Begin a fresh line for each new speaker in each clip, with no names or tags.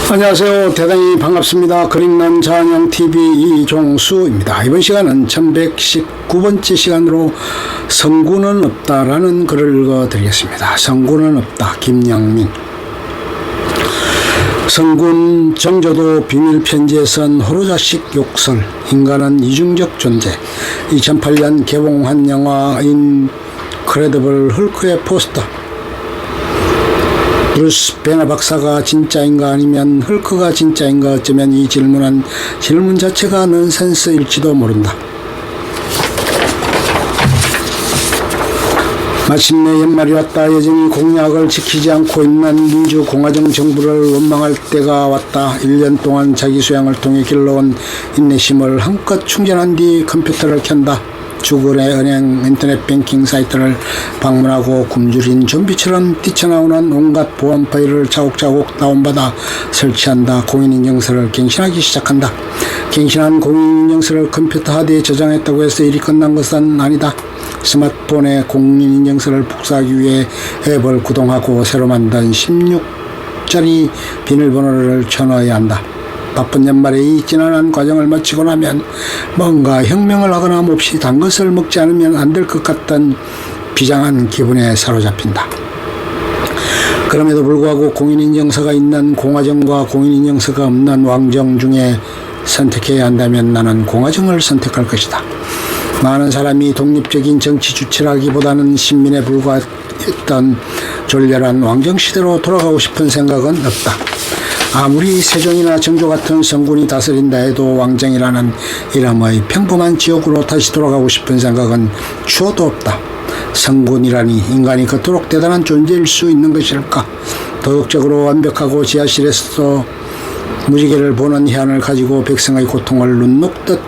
안녕하세요. 대단히 반갑습니다. 그림난 자연형TV 이종수입니다. 이번 시간은 1119번째 시간으로 성군은 없다라는 글을 읽어드리겠습니다. 성군은 없다. 김영민. 성군 정조도 비밀편지에선 호로자식 욕설, 인간은 이중적 존재. 2008년 개봉한 영화 인크레더블 헐크의 포스터. 브루스 배너 박사가 진짜인가 아니면 헐크가 진짜인가, 어쩌면 이 질문 자체가 넌센스일지도 모른다. 마침내 연말이 왔다. 여전히 공약을 지키지 않고 있는 민주공화정 정부를 원망할 때가 왔다. 1년 동안 자기 수양을 통해 길러온 인내심을 한껏 충전한 뒤 컴퓨터를 켠다. 주거래 은행 인터넷 뱅킹 사이트를 방문하고 굶주린 좀비처럼 뛰쳐나오는 온갖 보안 파일을 차곡차곡 다운받아 설치한다. 공인인증서를 갱신하기 시작한다. 갱신한 공인인증서를 컴퓨터 하드에 저장했다고 해서 일이 끝난 것은 아니다. 스마트폰에 공인인증서를 복사하기 위해 앱을 구동하고 새로 만든 16자리 비밀번호를 쳐넣어야 한다. 바쁜 연말에 이 지난한 과정을 마치고 나면 뭔가 혁명을 하거나 몹시 단 것을 먹지 않으면 안 될 것 같던 비장한 기분에 사로잡힌다. 그럼에도 불구하고 공인인증서가 있는 공화정과 공인인증서가 없는 왕정 중에 선택해야 한다면 나는 공화정을 선택할 것이다. 많은 사람이 독립적인 정치 주체라기보다는 신민에 불과했던 졸렬한 왕정시대로 돌아가고 싶은 생각은 없다. 아무리 세종이나 정조 같은 성군이 다스린다 해도 왕정이라는 이름의 평범한 지역으로 다시 돌아가고 싶은 생각은 추호도 없다. 성군이라니 인간이 그토록 대단한 존재일 수 있는 것일까? 도덕적으로 완벽하고 지하실에서도 무지개를 보는 희한을 가지고 백성의 고통을 눈 녹듯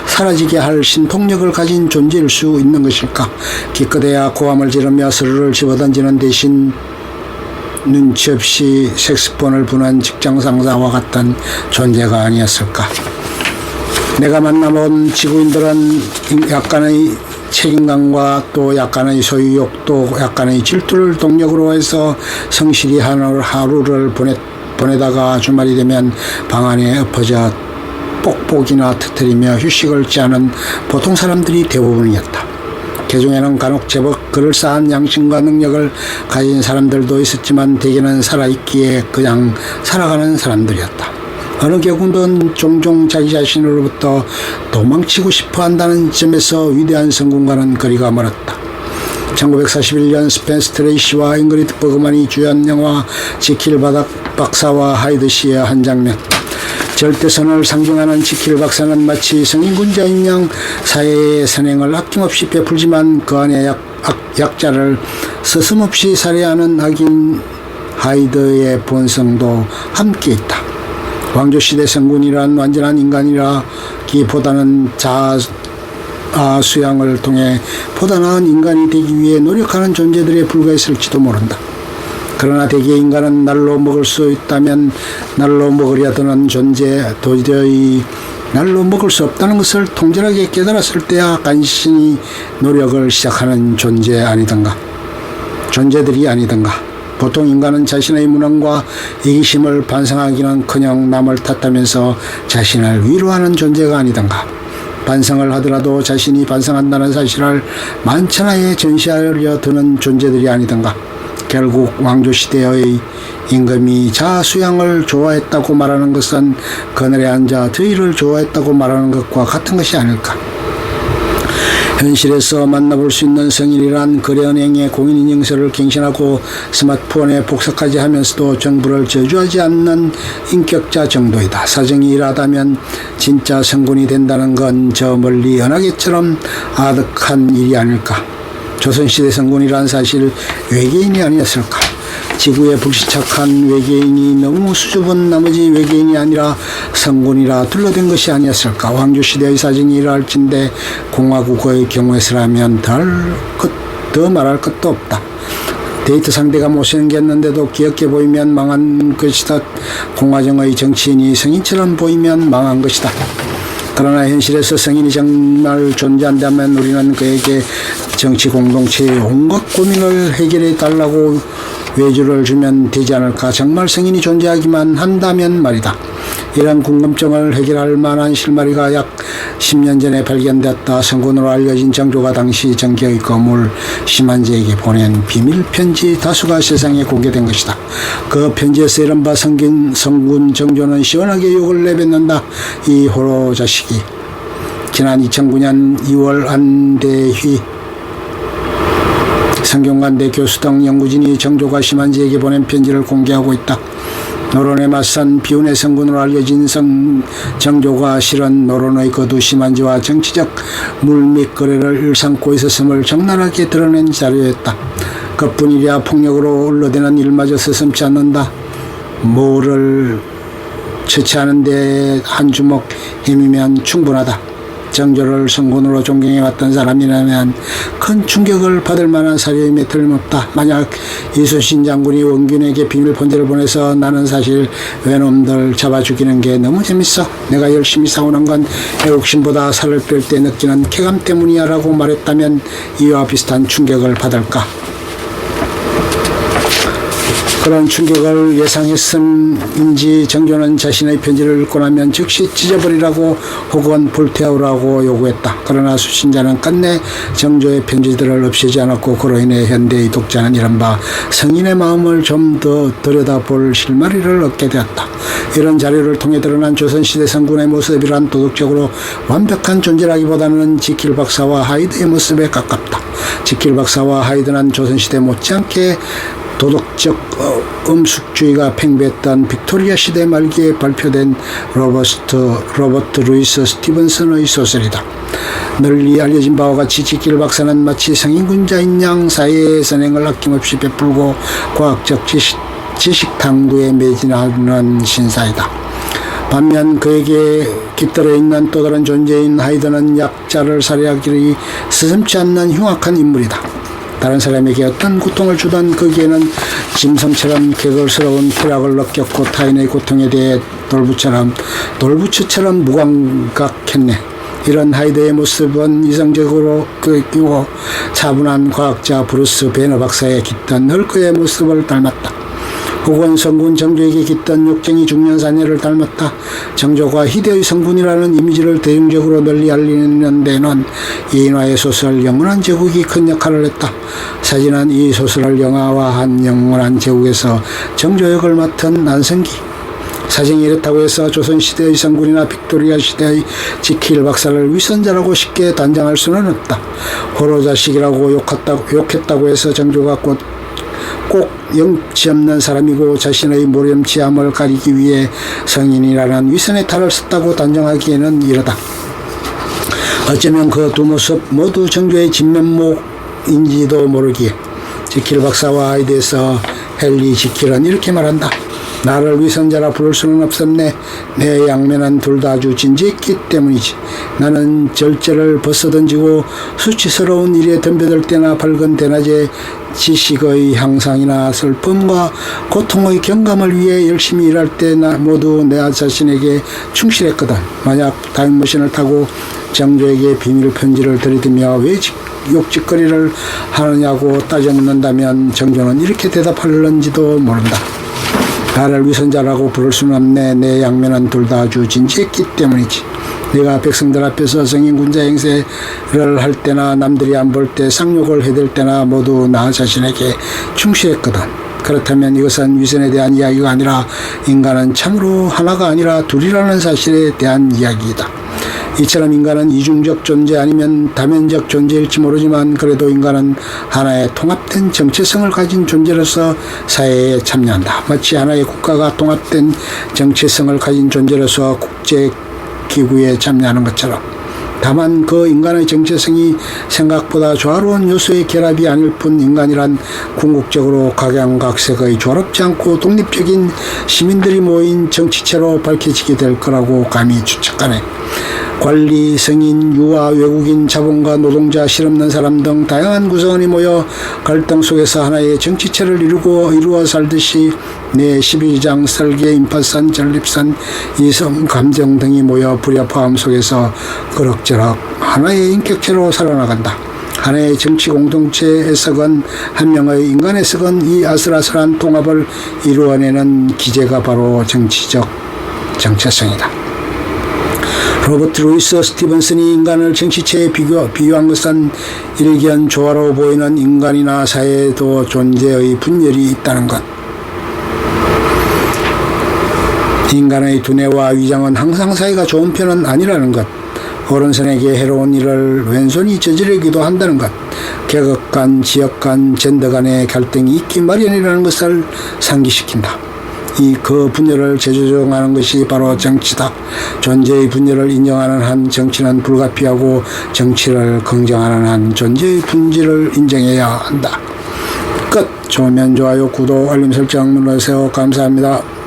사라지게 할 신통력을 가진 존재일 수 있는 것일까? 기껏해야 고함을 지르며 서로를 집어던지는 대신 눈치 없이 색스폰을 부는 직장 상사와 같은 존재가 아니었을까? 내가 만나본 지구인들은 약간의 책임감과 또 약간의 소유욕, 또 약간의 질투를 동력으로 해서 성실히 하루를 보내다가 주말이 되면 방 안에 엎어져 뽁뽁이나 터뜨리며 휴식을 취하는 보통 사람들이 대부분이었다. 개중에는 간혹 제법 그럴싸한 양심과 능력을 가진 사람들도 있었지만 대개는 살아있기에 그냥 살아가는 사람들이었다. 어느 경우는 종종 자기 자신으로부터 도망치고 싶어 한다는 점에서 위대한 성공과는 거리가 멀었다. 1941년 스펜스 트레이시와 잉그리드 버그만이 주연 영화 지킬 박사와 하이드 씨의 한 장면. 절대선을 상징하는 지킬 박사는 마치 성인군자인 양 사회의 선행을 아낌없이 베풀지만 그 안에 약자를 서슴없이 살해하는 악인 하이드의 본성도 함께 있다. 왕조시대 성군이란 완전한 인간이라기보다는 자아 수양을 통해 보다 나은 인간이 되기 위해 노력하는 존재들에 불과했을지도 모른다. 그러나 대개 인간은 날로 먹을 수 있다면 날로 먹으려 드는 존재, 도저히 날로 먹을 수 없다는 것을 통절하게 깨달았을 때야 간신히 노력을 시작하는 존재들이 아니던가. 보통 인간은 자신의 무능과 이기심을 반성하기는커녕 남을 탓하면서 자신을 위로하는 존재가 아니던가. 반성을 하더라도 자신이 반성한다는 사실을 만천하에 전시하려 드는 존재들이 아니던가. 결국 왕조시대의 임금이 자수양을 좋아했다고 말하는 것은 그늘에 앉아 더위를 좋아했다고 말하는 것과 같은 것이 아닐까. 현실에서 만나볼 수 있는 성인이란 거래은행에 공인인증서를 갱신하고 스마트폰에 복사까지 하면서도 정부를 저주하지 않는 인격자 정도이다. 사정이 이러하다면 진짜 성군이 된다는 건 저 멀리 은하계처럼 아득한 일이 아닐까. 조선시대 성군이란 사실 외계인이 아니었을까? 지구에 불시착한 외계인이 너무 수줍은 나머지 외계인이 아니라 성군이라 둘러댄 것이 아니었을까? 왕조시대의 사정이 이러할진데 공화국의 경우에서라면 더 말할 것도 없다. 데이트 상대가 못생겼는데도 귀엽게 보이면 망한 것이다. 공화정의 정치인이 성인처럼 보이면 망한 것이다. 그러나 현실에서 성인이 정말 존재한다면 우리는 그에게 정치 공동체의 온갖 고민을 해결해 달라고 외주를 주면 되지 않을까? 정말 성인이 존재하기만 한다면 말이다. 이런 궁금증을 해결할 만한 실마리가 약 10년 전에 발견되었다. 성군으로 알려진 정조가 당시 정계의 거물 심한제에게 보낸 비밀 편지 다수가 세상에 공개된 것이다. 그 편지에서 이른바 성군 정조는 시원하게 욕을 내뱉는다. 이 호로 자식이. 지난 2009년 2월 안대휘 성균관대 교수 등 연구진이 정조가 심한제에게 보낸 편지를 공개하고 있다. 노론에 맞선 비운의 성군으로 알려진 정조가 실은 노론의 거두 심한제와 정치적 물밑 거래를 일삼고 있었음을 적나라하게 드러낸 자료였다. 그뿐이랴 폭력으로 흘러대는 일마저 서슴지 않는다. 뭐를 처치하는 데 한 주먹 힘이면 충분하다. 정조를 성군으로 존경해왔던 사람이라면 큰 충격을 받을 만한 사료임에 틀림없다. 만약 이순신 장군이 원균에게 비밀 편지를 보내서 나는 사실 외놈들 잡아 죽이는 게 너무 재밌어. 내가 열심히 싸우는 건 애국심보다 살을 뺄 때 느끼는 쾌감 때문이야 라고 말했다면 이와 비슷한 충격을 받을까? 그런 충격을 예상했음인지 정조는 자신의 편지를 읽고 나면 즉시 찢어버리라고 혹은 불태우라고 요구했다. 그러나 수신자는 끝내 정조의 편지들을 없애지 않았고 그로 인해 현대의 독자는 이른바 성인의 마음을 좀 더 들여다볼 실마리를 얻게 되었다. 이런 자료를 통해 드러난 조선시대 성군의 모습이란 도덕적으로 완벽한 존재라기보다는 지킬 박사와 하이드의 모습에 가깝다. 지킬 박사와 하이드는 조선시대 못지않게 도덕적 음숙주의가 팽배했던 빅토리아 시대 말기에 발표된 로버트 루이스 스티븐슨의 소설이다. 널리 알려진 바와 같이 지킬 박사는 마치 성인군자인 양 사회의 선행을 아낌없이 베풀고 과학적 지식 탐구에 매진하는 신사이다. 반면 그에게 깃들어 있는 또 다른 존재인 하이드는 약자를 살해하기 스슴치 않는 흉악한 인물이다. 다른 사람에게 어떤 고통을 주던 거기에는 짐승처럼 개걸스러운 쾌락을 느꼈고 타인의 고통에 대해 돌부처처럼 무감각했네. 이런 하이드의 모습은 이성적으로 그리고 차분한 과학자 브루스 베너 박사의 깃든 헐크의 모습을 닮았다. 혹은 성군 정조에게 깃든 욕쟁이 중년 사내를 닮았다. 정조가 희대의 성군이라는 이미지를 대중적으로 널리 알리는 데는 이인화의 소설 영원한 제국이 큰 역할을 했다. 사진은 이 소설을 영화화한 영원한 제국에서 정조 역을 맡은 난성기. 사정이 이렇다고 해서 조선시대의 성군이나 빅토리아 시대의 지킬 박사를 위선자라고 쉽게 단정할 수는 없다. 호로자식이라고 욕했다고 해서 정조가 꼭 영치 없는 사람이고 자신의 모렴치함을 가리기 위해 성인이라는 위선의 탈을 썼다고 단정하기에는 이르다. 어쩌면 그 두 모습 모두 정조의 진면목인지도 모르기에 지킬 박사와 하이드에서 헨리 지킬은 이렇게 말한다. 나를 위선자라 부를 수는 없었네. 내 양면은 둘 다 아주 진지했기 때문이지. 나는 절제를 벗어던지고 수치스러운 일에 덤벼들 때나 밝은 대낮에 지식의 향상이나 슬픔과 고통의 경감을 위해 열심히 일할 때 모두 내 자신에게 충실했거든. 만약 타임머신을 타고 정조에게 비밀 편지를 들이대며 왜 욕짓거리를 하느냐고 따져 묻는다면 정조는 이렇게 대답할는지도 모른다. 나를 위선자라고 부를 수는 없네. 내 양면은 둘 다 아주 진지했기 때문이지. 내가 백성들 앞에서 성인군자 행세를 할 때나 남들이 안 볼 때 쌍욕을 해댈 때나 모두 나 자신에게 충실했거든. 그렇다면 이것은 위선에 대한 이야기가 아니라 인간은 참으로 하나가 아니라 둘이라는 사실에 대한 이야기이다. 이처럼 인간은 이중적 존재 아니면 다면적 존재일지 모르지만 그래도 인간은 하나의 통합된 정체성을 가진 존재로서 사회에 참여한다. 마치 하나의 국가가 통합된 정체성을 가진 존재로서 국제기구에 참여하는 것처럼. 다만 그 인간의 정체성이 생각보다 조화로운 요소의 결합이 아닐 뿐 인간이란 궁극적으로 각양각색의 조롭지 않고 독립적인 시민들이 모인 정치체로 밝혀지게 될 거라고 감히 추측하네. 관리, 성인, 유아, 외국인, 자본가, 노동자, 실없는 사람 등 다양한 구성원이 모여 갈등 속에서 하나의 정치체를 이루어 살듯이 내 12장 설계, 인파선, 전립선, 이성, 감정 등이 모여 불협화음 속에서 그럭저럭 하나의 인격체로 살아나간다. 하나의 정치 공동체에서건 한 명의 인간에서건 이 아슬아슬한 통합을 이루어내는 기제가 바로 정치적 정체성이다. 로버트 루이스 스티븐슨이 인간을 정치체에 비유한 것은 일견 조화로 보이는 인간이나 사회에도 존재의 분열이 있다는 것. 인간의 두뇌와 위장은 항상 사이가 좋은 편은 아니라는 것. 어른선에게 해로운 일을 왼손이 저지르기도 한다는 것. 계급 간, 지역 간, 젠더 간의 갈등이 있기 마련이라는 것을 상기시킨다. 그 분열을 재조정하는 것이 바로 정치다. 존재의 분열을 인정하는 한 정치는 불가피하고 정치를 긍정하는 한 존재의 본질을 인정해야 한다. 끝. 좋으면 좋아요, 구독, 알림 설정 눌러주세요. 감사합니다.